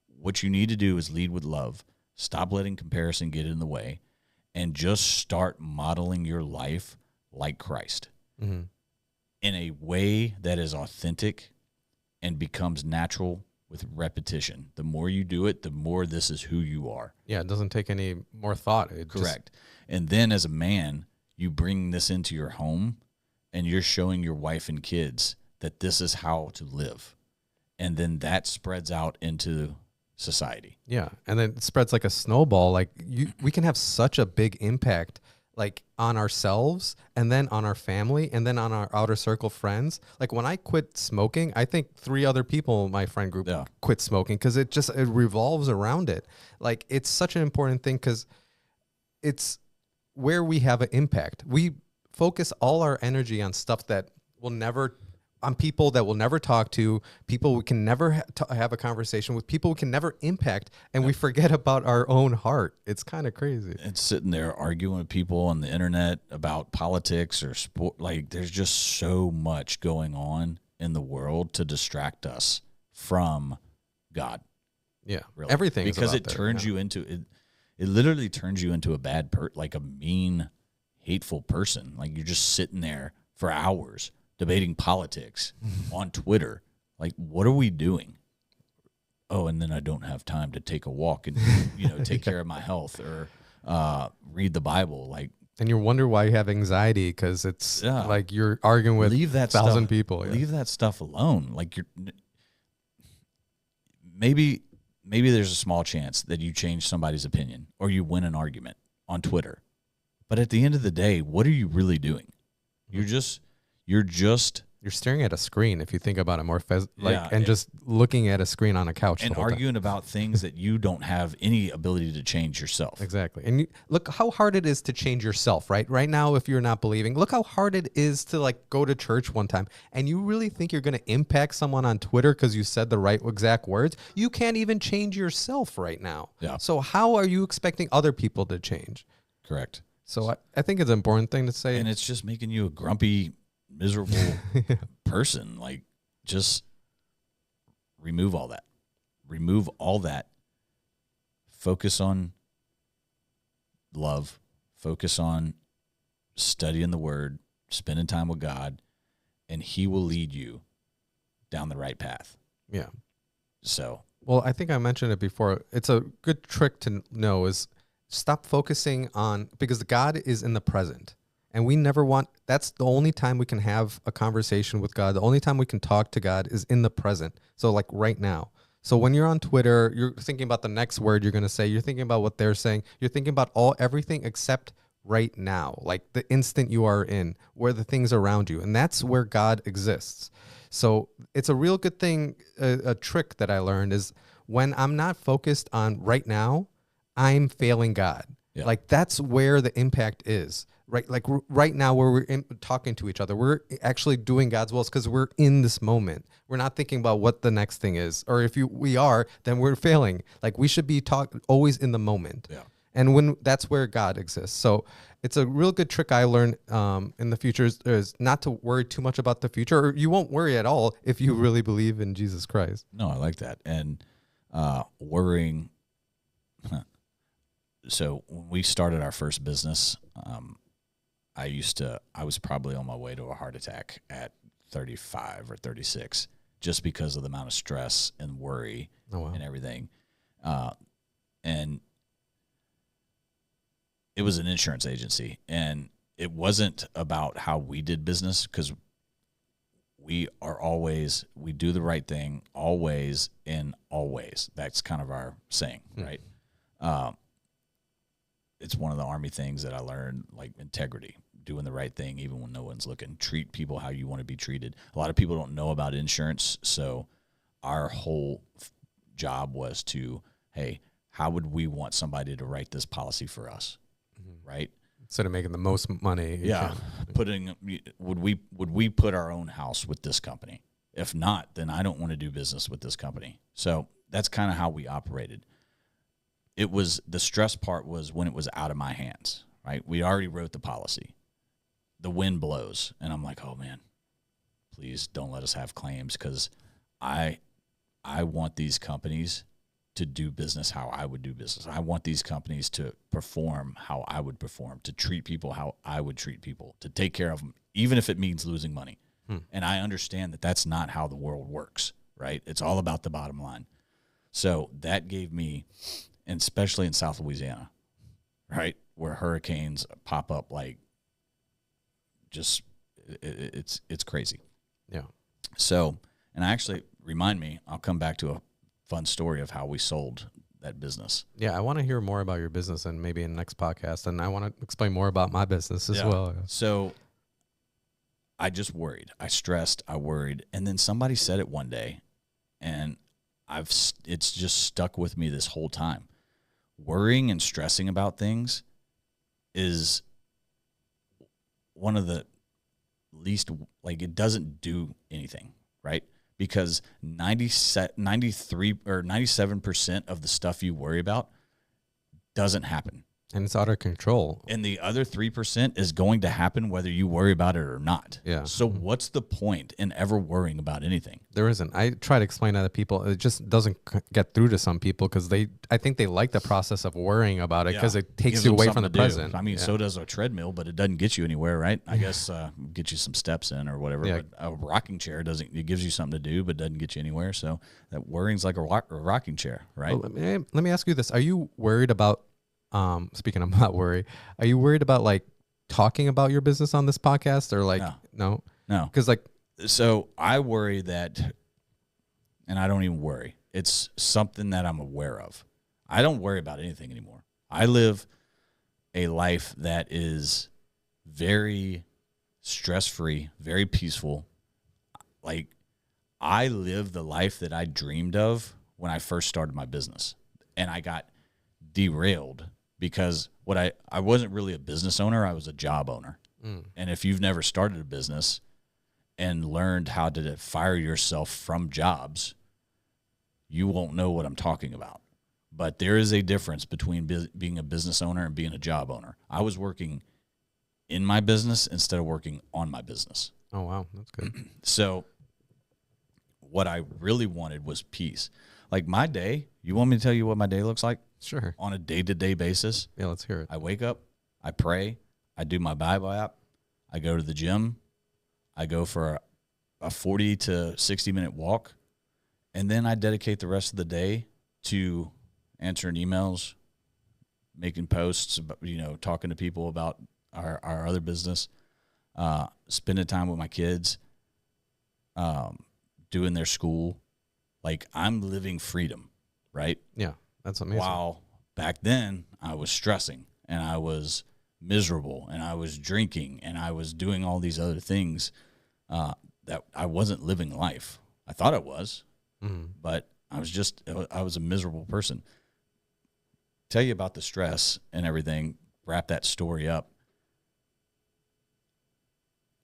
What you need to do is lead with love. Stop letting comparison get in the way and just start modeling your life like Christ in a way that is authentic and becomes natural with repetition. The more you do it, the more this is who you are.
Yeah, it doesn't take any more thought.
Correct. And then as a man, you bring this into your home and you're showing your wife and kids that this is how to live. And then that spreads out into society.
Yeah. And then it spreads like a snowball. Like we can have such a big impact like on ourselves and then on our family and then on our outer circle friends. Like when I quit smoking, I think 3 other people in my friend group quit smoking because it revolves around it. Like it's such an important thing because it's where we have an impact. We focus all our energy on stuff that will never, on people that we'll never talk to, people we can never have a conversation with, people we can never impact, and we forget about our own heart. It's kind of crazy.
And sitting there arguing with people on the internet about politics or sport, like there's just so much going on in the world to distract us from God.
Yeah,
really.
Everything
because it turns you into it. It literally turns you into a bad like a mean, hateful person. Like you're just sitting there for hours debating politics on Twitter. Like, what are we doing? Oh, and then I don't have time to take a walk and, take care of my health or read the Bible. Like,
and you wonder why you have anxiety because it's like you're arguing with
leave that
1,000
stuff,
people. Yeah.
Leave that stuff alone. Like, maybe there's a small chance that you change somebody's opinion or you win an argument on Twitter. But at the end of the day, what are you really doing? You're
staring at a screen if you think about it more, and just looking at a screen on a couch
and arguing about things that you don't have any ability to change yourself.
Exactly. And look how hard it is to change yourself, right? Right now, if you're not believing, look how hard it is to like go to church one time. And you really think you're going to impact someone on Twitter because you said the right exact words? You can't even change yourself right now.
Yeah.
So how are you expecting other people to change?
Correct.
So I think it's an important thing to say.
And it's just making you a grumpy, miserable person. Like, just remove all that. Remove all that. Focus on love. Focus on studying the word, spending time with God, and he will lead you down the right path.
Yeah.
So,
well, I think I mentioned it before. It's a good trick to know is stop focusing on, because God is in the present. And we never that's the only time we can have a conversation with God. The only time we can talk to God is in the present. So like right now. So when you're on Twitter, you're thinking about the next word you're going to say. You're thinking about what they're saying. You're thinking about everything except right now, like the instant you are in, where the things around you. And that's where God exists. So it's a real good thing, a trick that I learned is when I'm not focused on right now, I'm failing God. Yeah. Like that's where the impact is. Right, like right now where we're talking to each other, we're actually doing God's will because we're in this moment. We're not thinking about what the next thing is. Or if we are, then we're failing. Like we should be always in the moment. Yeah. And that's where God exists. So it's a real good trick I learned in the future is not to worry too much about the future. Or you won't worry at all if you really believe in Jesus Christ.
No, I like that. And worrying. So when we started our first business, I was probably on my way to a heart attack at 35 or 36 just because of the amount of stress and worry and everything. And it was an insurance agency, and it wasn't about how we did business because we do the right thing always and always. That's kind of our saying, right? It's one of the Army things that I learned, like integrity, doing the right thing even when no one's looking, treat people how you want to be treated. A lot of people don't know about insurance, so our whole job was to, hey, how would we want somebody to write this policy for us, right?
Instead of making the most money.
Yeah, would we put our own house with this company? If not, then I don't want to do business with this company. So that's kind of how we operated. It was the stress part was when it was out of my hands, right? We already wrote the policy. The wind blows, and I'm like, oh, man, please don't let us have claims because I want these companies to do business how I would do business. I want these companies to perform how I would perform, to treat people how I would treat people, to take care of them, even if it means losing money. And I understand that that's not how the world works, right? It's all about the bottom line. So that gave me, and especially in South Louisiana, right, where hurricanes pop up like just it's crazy.
Yeah.
So, and actually remind me, I'll come back to a fun story of how we sold that business.
Yeah, I want to hear more about your business and maybe in the next podcast, and I want to explain more about my business as well.
So I just worried. I stressed, I worried, and then somebody said it one day, and it's just stuck with me this whole time. Worrying and stressing about things is one of the least, like, it doesn't do anything, right? Because 93 or 97% of the stuff you worry about doesn't happen.
And it's out of control.
And the other 3% is going to happen whether you worry about it or not.
Yeah.
So what's the point in ever worrying about anything?
There isn't. I try to explain that to people. It just doesn't get through to some people because I think they like the process of worrying about it because it takes
Gives
you
them
away
something
from the
to do.
present.
I mean, so does a treadmill, but it doesn't get you anywhere, right? I guess get you some steps in or whatever.
Yeah.
But a rocking chair doesn't. It gives you something to do, but doesn't get you anywhere. So that worrying's like a rocking chair, right?
Well, let me ask you this. Are you worried about, speaking of not worry, are you worried about like talking about your business on this podcast or like, no? Because like,
so I worry that, and I don't even worry. It's something that I'm aware of. I don't worry about anything anymore. I live a life that is very stress-free, very peaceful. Like, I live the life that I dreamed of when I first started my business. And I got derailed because I wasn't really a business owner. I was a job owner. And if you've never started a business and learned how to fire yourself from jobs, you won't know what I'm talking about. But there is a difference between being a business owner and being a job owner. I was working in my business instead of working on my business.
oh, wow, that's good.
So what I really wanted was peace. Like my day, you want me to tell you what my day looks like?
Sure.
On a day-to-day basis?
Yeah, let's hear it.
I wake up, I pray, I do my Bible app, I go to the gym, I go for a 40 to 60-minute walk, and then I dedicate the rest of the day to answering emails, making posts, talking to people about our other business, spending time with my kids, doing their school. Like, I'm living freedom, right?
Yeah, that's amazing.
While back then I was stressing and I was miserable and I was drinking and I was doing all these other things that I wasn't living life. I thought I was, but I was a miserable person. Tell you about the stress and everything, wrap that story up.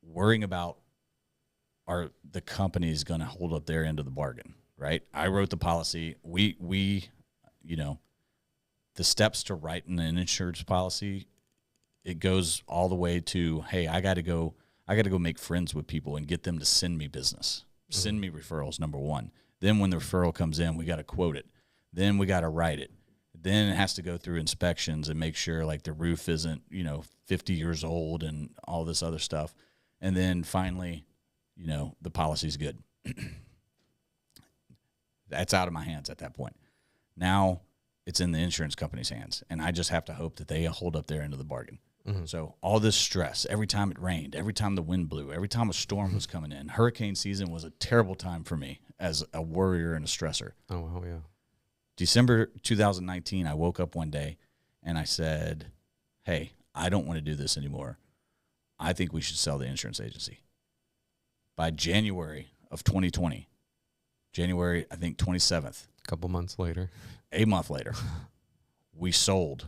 Worrying about the company's going to hold up their end of the bargain, right? I wrote the policy. We the steps to writing an insurance policy, it goes all the way to, hey, I got to go make friends with people and get them to send me business, send me referrals, number one. Then when the referral comes in, we got to quote it. Then we got to write it. Then it has to go through inspections and make sure like the roof isn't, 50 years old and all this other stuff. And then finally, the policy's good. That's out of my hands at that point. Now it's in the insurance company's hands, and I just have to hope that they hold up their end of the bargain. So all this stress, every time it rained, every time the wind blew, every time a storm was coming in, hurricane season was a terrible time for me as a worrier and a stressor.
Oh, wow, yeah.
December 2019, I woke up one day and I said, hey, I don't want to do this anymore. I think we should sell the insurance agency. By January of 2020, January, I think 27th.
A couple months later.
A month later, we sold.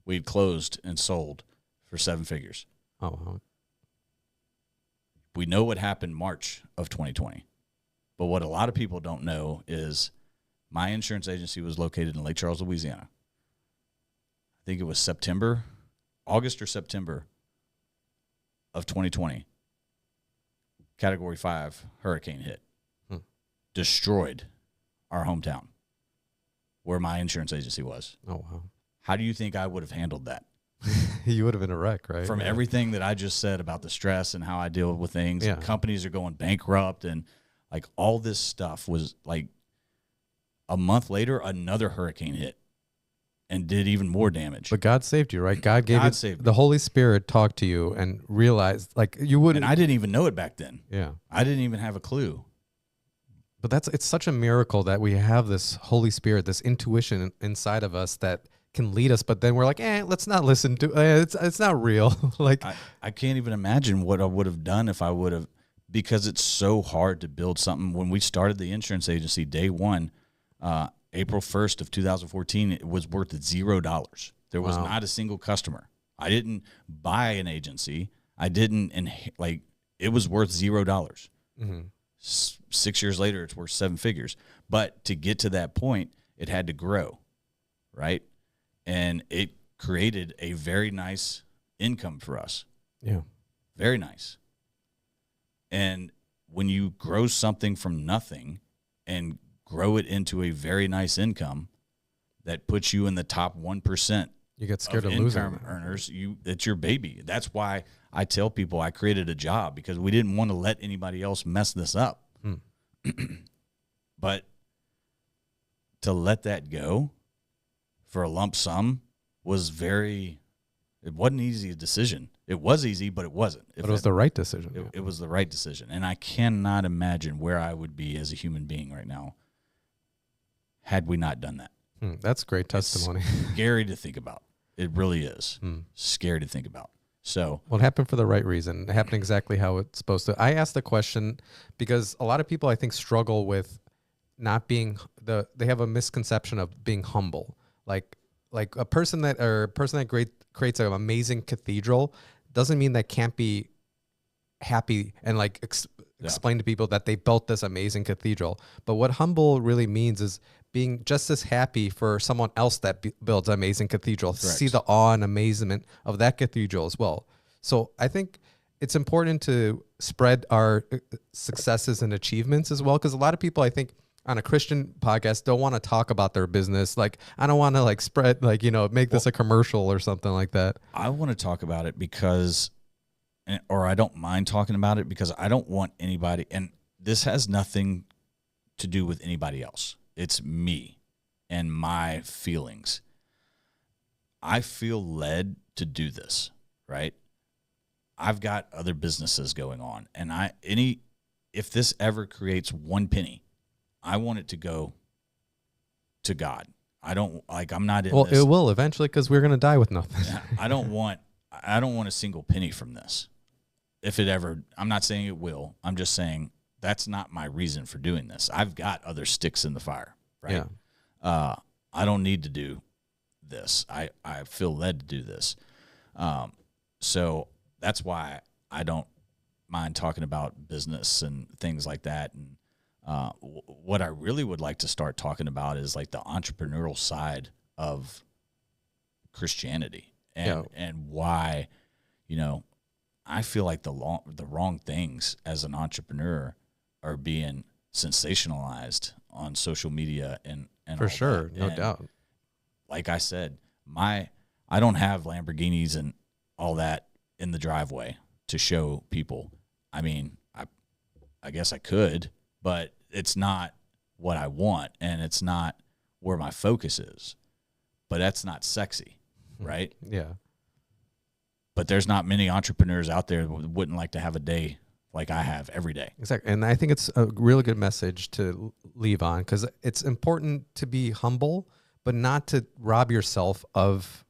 We had closed and sold for 7 figures.
Oh, wow.
We know what happened March of 2020. But what a lot of people don't know is my insurance agency was located in Lake Charles, Louisiana. I think it was August or September of 2020. Category 5 hurricane hit. Destroyed our hometown where my insurance agency was.
Oh, wow.
How do you think I would have handled that?
You would have been a wreck, right?
From everything that I just said about the stress and how I deal with things, and companies are going bankrupt, and like all this stuff was like a month later, another hurricane hit and did even more damage.
But God saved you, right? God gave
saved me.
The Holy Spirit talked to you and realized like you wouldn't.
And I didn't even know it back then.
Yeah.
I didn't even have a clue.
But it's such a miracle that we have this Holy Spirit, this intuition inside of us that can lead us. But then we're like, let's not listen to it's not real. Like
I can't even imagine what I would have done if I would have, because it's so hard to build something. When we started the insurance agency, day one, April 1st of 2014, it was worth $0. There was not a single customer. I didn't buy an agency. I didn't, it was worth $0. Mm-hmm. 6 years later, it's worth 7 figures. But to get to that point, it had to grow, right? And it created a very nice income for us.
Yeah.
Very nice. And when you grow something from nothing and grow it into a very nice income that puts you in the top 1%,
You get scared
of
of losing
income
that.
earners, it's your baby. That's why I tell people I created a job, because we didn't want to let anybody else mess this up. But to let that go for a lump sum it wasn't an easy decision. It was easy, but it wasn't.
But it was the right decision.
It was the right decision. And I cannot imagine where I would be as a human being right now had we not done that.
That's great testimony.
It's scary to think about. It really is. Scary to think about. So,
well, it happened for the right reason. It happened exactly how it's supposed to. I asked the question because a lot of people, I think, struggle with not being they have a misconception of being humble. Like a person that creates an amazing cathedral doesn't mean they can't be happy and explain to people that they built this amazing cathedral. But what humble really means is being just as happy for someone else that builds an amazing cathedral.
Correct.
See the awe and amazement of that cathedral as well. So I think it's important to spread our successes and achievements as well, because a lot of people, I think, on a Christian podcast don't want to talk about their business. Like, I don't want to spread, make this a commercial or something like that.
I want to talk about it or I don't mind talking about it because I don't want anybody, and this has nothing to do with anybody else. It's me and my feelings. I feel led to do this, right? I've got other businesses going on, and if this ever creates one penny, I want it to go to God. I don't I'm not in
well,
this.
It will eventually, because we're going to die with nothing.
I don't want a single penny from this. If it ever, I'm not saying it will. I'm just saying that's not my reason for doing this. I've got other sticks in the fire, right?
Yeah.
I don't need to do this. I feel led to do this. So that's why I don't mind talking about business and things like that. And what I really would like to start talking about is the entrepreneurial side of Christianity and why, I feel like the wrong things as an entrepreneur are being sensationalized on social media and
For
all
sure,
that.
no
And
doubt.
like I said, I don't have Lamborghinis and all that in the driveway to show people. I mean, I guess I could, but it's not what I want, and it's not where my focus is. But that's not sexy, right?
Yeah.
But there's not many entrepreneurs out there who wouldn't like to have a day like I have every day.
Exactly. And I think it's a really good message to leave on, because it's important to be humble, but not to rob yourself of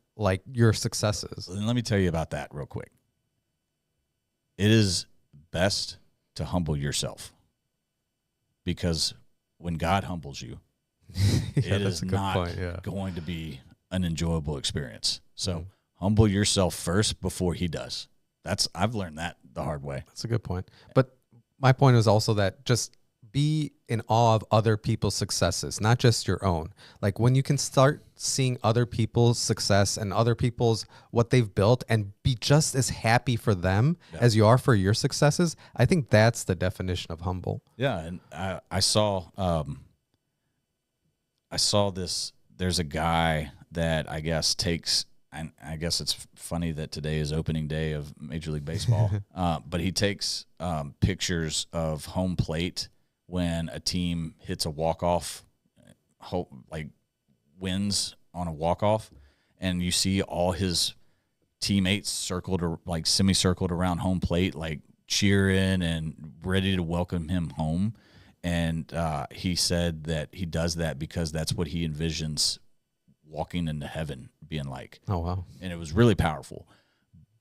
your successes.
And let me tell you about that real quick. It is best to humble yourself, because when God humbles you, it is not going to be an enjoyable experience. So humble yourself first before he does. I've learned that the hard way.
That's a good point. But my point is also that just be in awe of other people's successes, not just your own. When you can start seeing other people's success and other people's what they've built and be just as happy for them as you are for your successes, I think that's the definition of humble.
Yeah, and I saw this. There's a guy that I guess takes, and I guess it's funny that today is opening day of Major League Baseball, but he takes pictures of home plate when a team hits a walk-off, wins on a walk-off, and you see all his teammates semicircled around home plate, cheering and ready to welcome him home. And he said that he does that because that's what he envisions walking into heaven being like.
Oh, wow.
And it was really powerful.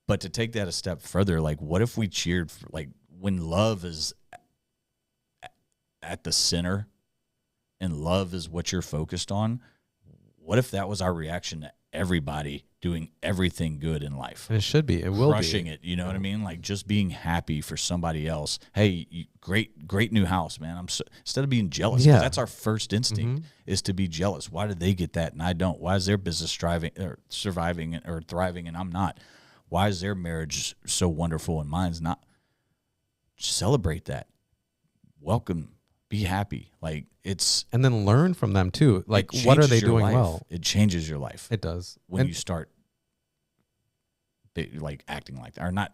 But to take that a step further, what if we cheered for, when love is at the center and love is what you're focused on, what if that was our reaction to everybody doing everything good in life.
And it should be. It will
crushing
be.
it. You know what I mean? Like just being happy for somebody else. Hey, great new house, man. Instead of being jealous, 'cause that's our first instinct is to be jealous. Why did they get that and I don't? Why is their business surviving or thriving and I'm not? Why is their marriage so wonderful and mine's not? Celebrate that. Welcome. Be happy. Like
and then learn from them too. Like, what are they doing well?
It changes your life.
It does.
When you start like acting like that, or not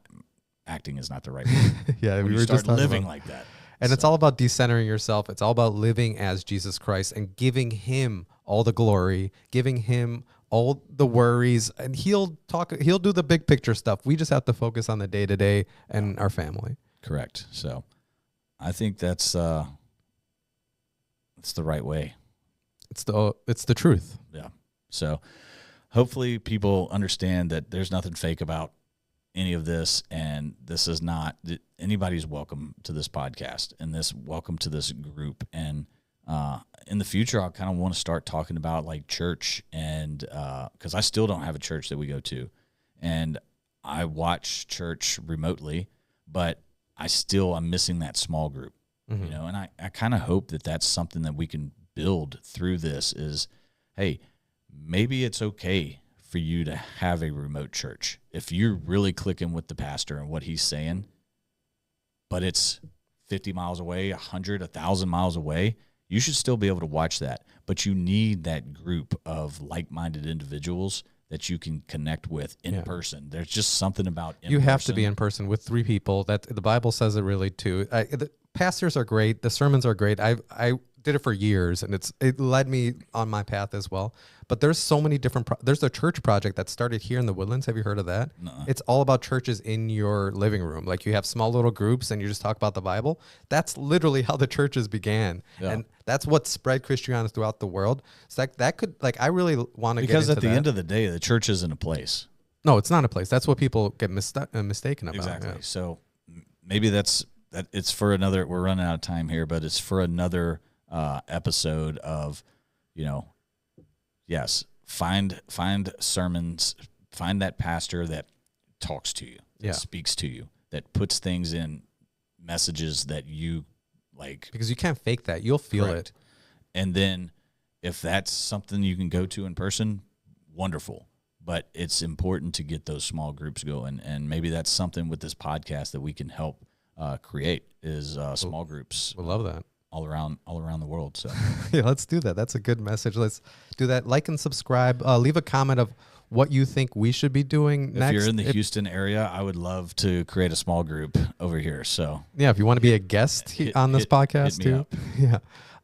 acting is not the right word.
Yeah,
when you start living like that.
And it's all about decentering yourself. It's all about living as Jesus Christ and giving him all the glory, giving him all the worries, and he'll do the big picture stuff. We just have to focus on the day-to-day and our family.
Correct. So I think that's the right way.
It's the truth.
Yeah. So hopefully people understand that there's nothing fake about any of this, and this is not anybody's welcome to this podcast and welcome to this group. And in the future, I kind of want to start talking about like church, and because I still don't have a church that we go to, and I watch church remotely, but I'm missing that small group. You know, and I kind of hope that that's something that we can build through this is, hey, maybe it's okay for you to have a remote church. If you're really clicking with the pastor and what he's saying, but it's 50 miles away, 100, 1,000 miles away, you should still be able to watch that. But you need that group of like-minded individuals that you can connect with in person. There's just something about
you have to be in person with 3 people. That the Bible says it really too. The pastors are great. The sermons are great. I did it for years, and it led me on my path as well. But there's so many different. There's a church project that started here in the Woodlands. Have you heard of that?
Nuh-uh.
It's all about churches in your living room. Like you have small little groups, and you just talk about the Bible. That's literally how the churches began, and that's what spread Christianity throughout the world. So that could I really want to get into that.
Because at the end of the day, the church isn't a place.
No, it's not a place. That's what people get mistaken about.
Exactly.
Yeah.
So maybe that it's for another. We're running out of time here, but it's for another episode of, yes, find sermons, find that pastor that talks to you, that speaks to you, that puts things in messages that you like.
Because you can't fake that. You'll feel it.
And then if that's something you can go to in person, wonderful. But it's important to get those small groups going. And maybe that's something with this podcast that we can help create is small groups.
We'll love that.
All around the world. So
yeah, let's do that. That's a good message. Let's do that. Like and subscribe. Leave a comment of what you think we should be doing next.
If you're in the Houston area, I would love to create a small group over here. So
yeah, if you want to be a guest on this podcast too,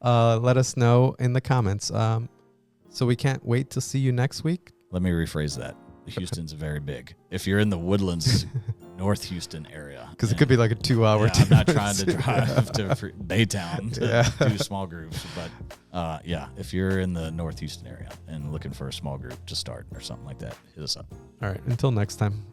let us know in the comments. So we can't wait to see you next week.
Let me rephrase that. Houston's very big. If you're in the Woodlands, North Houston area,
because it could be like a 2-hour.
I'm not trying to drive to Baytown to do small groups, but if you're in the North Houston area and looking for a small group to start or something like that, hit us up.
All right. Until next time.